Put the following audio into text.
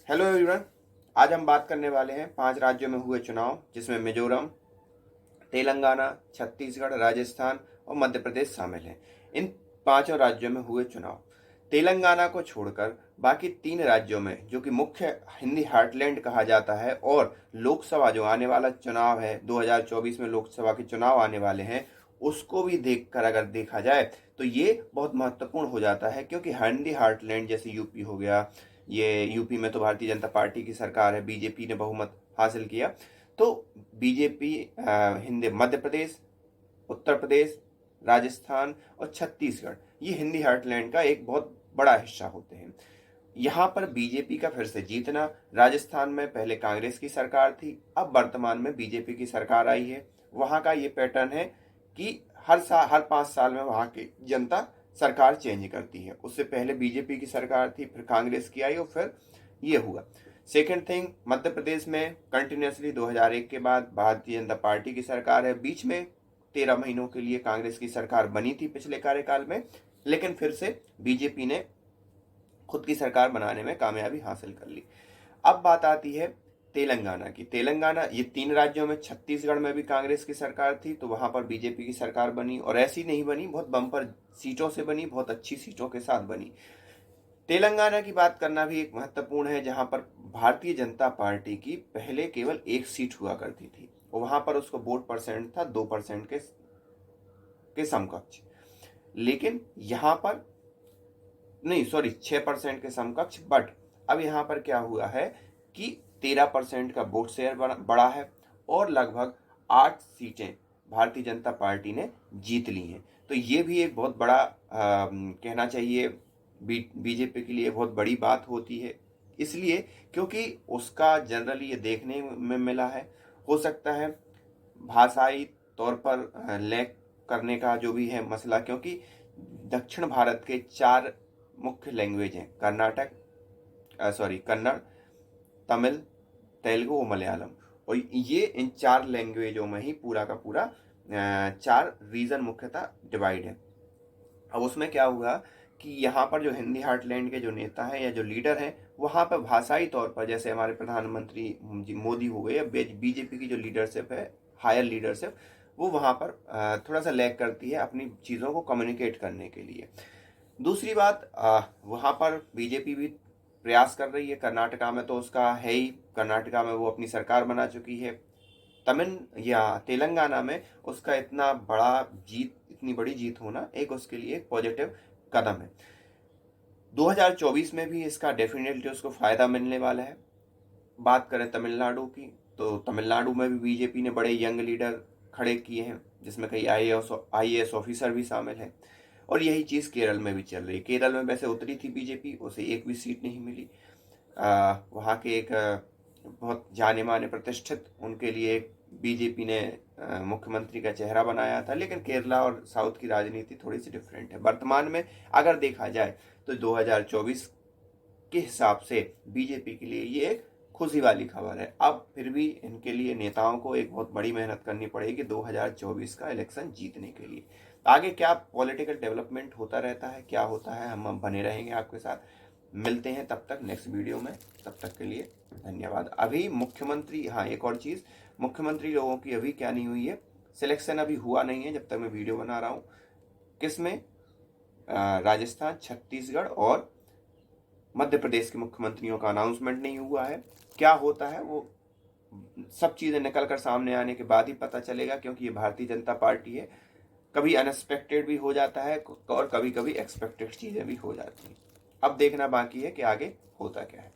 Hello everyone. आज हम बात करने वाले हैं 5 राज्यों में हुए चुनाव, जिसमें मिजोरम, तेलंगाना, छत्तीसगढ़, राजस्थान और मध्य प्रदेश शामिल हैं। इन पांचों राज्यों में हुए चुनाव, तेलंगाना को छोड़कर बाकी 3 राज्यों में, जो कि मुख्य हिंदी हार्टलैंड कहा जाता है, और लोकसभा जो आने वाला चुनाव है 2024 में लोकसभा के चुनाव आने वाले हैं, उसको भी देखकर अगर देखा जाए तो ये बहुत महत्वपूर्ण हो जाता है, क्योंकि हिंदी हार्टलैंड जैसे यूपी हो गया, ये यूपी में तो भारतीय जनता पार्टी की सरकार है, बीजेपी ने बहुमत हासिल किया। तो बीजेपी हिंदी मध्य प्रदेश, उत्तर प्रदेश, राजस्थान और छत्तीसगढ़, ये हिंदी हार्टलैंड का एक बहुत बड़ा हिस्सा होते हैं। यहाँ पर बीजेपी का फिर से जीतना, राजस्थान में पहले कांग्रेस की सरकार थी, अब वर्तमान में बीजेपी की सरकार आई है। वहाँ का ये पैटर्न है कि हर 5 साल में वहाँ की जनता सरकार चेंज करती है। उससे पहले बीजेपी की सरकार थी, फिर कांग्रेस की आई और फिर ये हुआ। सेकेंड थिंग, मध्य प्रदेश में कंटिन्यूसली 2001 के बाद भारतीय जनता पार्टी की सरकार है। बीच में 13 महीनों के लिए कांग्रेस की सरकार बनी थी पिछले कार्यकाल में, लेकिन फिर से बीजेपी ने खुद की सरकार बनाने में कामयाबी हासिल कर ली। अब बात आती है तेलंगाना की। तेलंगाना, ये 3 राज्यों में, छत्तीसगढ़ में भी कांग्रेस की सरकार थी तो वहां पर बीजेपी की सरकार बनी, और ऐसी नहीं बनी, बहुत बम्पर सीटों से बनी, बहुत अच्छी सीटों के साथ बनी। तेलंगाना की बात करना भी एक महत्वपूर्ण है, जहां पर भारतीय जनता पार्टी की पहले केवल 1 सीट हुआ करती थी, और वहां पर उसको वोट परसेंट था 2% के समकक्ष। लेकिन यहां पर नहीं, सॉरी, 6% के समकक्ष। बट अब यहां पर क्या हुआ है कि 13% का वोट शेयर बढ़ा है, और लगभग 8 सीटें भारतीय जनता पार्टी ने जीत ली हैं। तो ये भी एक बहुत बड़ा कहना चाहिए बीजेपी के लिए बहुत बड़ी बात होती है, इसलिए क्योंकि उसका जनरली ये देखने में मिला है। हो सकता है भाषाई तौर पर लैग करने का जो भी है मसला, क्योंकि दक्षिण भारत के 4 मुख्य लैंग्वेज हैं, कन्नड़, तमिल, तेलुगु और मलयालम। और ये इन 4 लैंग्वेजों में ही पूरा का पूरा 4 रीजन मुख्यतः डिवाइड है। अब उसमें क्या हुआ कि यहाँ पर जो हिंदी हार्टलैंड के जो नेता हैं या जो लीडर हैं, वहाँ पर भाषाई तौर पर, जैसे हमारे प्रधानमंत्री मोदी हो गए, या बीजेपी की जो लीडरशिप है, हायर लीडरशिप, वो वहाँ पर थोड़ा सा लैग करती है अपनी चीज़ों को कम्युनिकेट करने के लिए। दूसरी बात, वहाँ पर बीजेपी भी प्रयास कर रही है। कर्नाटका में तो उसका है ही, कर्नाटका में वो अपनी सरकार बना चुकी है। तमिल या तेलंगाना में उसका इतनी बड़ी जीत होना एक उसके लिए एक पॉजिटिव कदम है। 2024 में भी इसका डेफिनेटली उसको फायदा मिलने वाला है। बात करें तमिलनाडु की, तो तमिलनाडु में भी बीजेपी ने बड़े यंग लीडर खड़े किए हैं, जिसमें कई आईएएस ऑफिसर भी शामिल हैं। और यही चीज़ केरल में भी चल रही है। केरल में वैसे उतरी थी बीजेपी, उसे एक भी सीट नहीं मिली। वहाँ के एक बहुत जाने माने प्रतिष्ठित, उनके लिए एक बीजेपी ने मुख्यमंत्री का चेहरा बनाया था। लेकिन केरला और साउथ की राजनीति थोड़ी सी डिफरेंट है वर्तमान में। अगर देखा जाए तो 2024 के हिसाब से बीजेपी के लिए ये एक खुशी वाली खबर है। अब फिर भी इनके लिए नेताओं को एक बहुत बड़ी मेहनत करनी पड़ेगी 2024 का इलेक्शन जीतने के लिए। आगे क्या पॉलिटिकल डेवलपमेंट होता रहता है, क्या होता है, हम बने रहेंगे आपके साथ। मिलते हैं तब तक नेक्स्ट वीडियो में, तब तक के लिए धन्यवाद। अभी मुख्यमंत्री, हाँ एक और चीज़, मुख्यमंत्री लोगों की अभी क्या नहीं हुई है, सिलेक्शन अभी हुआ नहीं है जब तक मैं वीडियो बना रहा हूँ। किसमें? राजस्थान, छत्तीसगढ़ और मध्य प्रदेश के मुख्यमंत्रियों का अनाउंसमेंट नहीं हुआ है। क्या होता है वो सब चीज़ें निकल कर सामने आने के बाद ही पता चलेगा, क्योंकि ये भारतीय जनता पार्टी है। कभी अनएक्सपेक्टेड भी हो जाता है और कभी कभी एक्सपेक्टेड चीज़ें भी हो जाती हैं। अब देखना बाकी है कि आगे होता क्या है।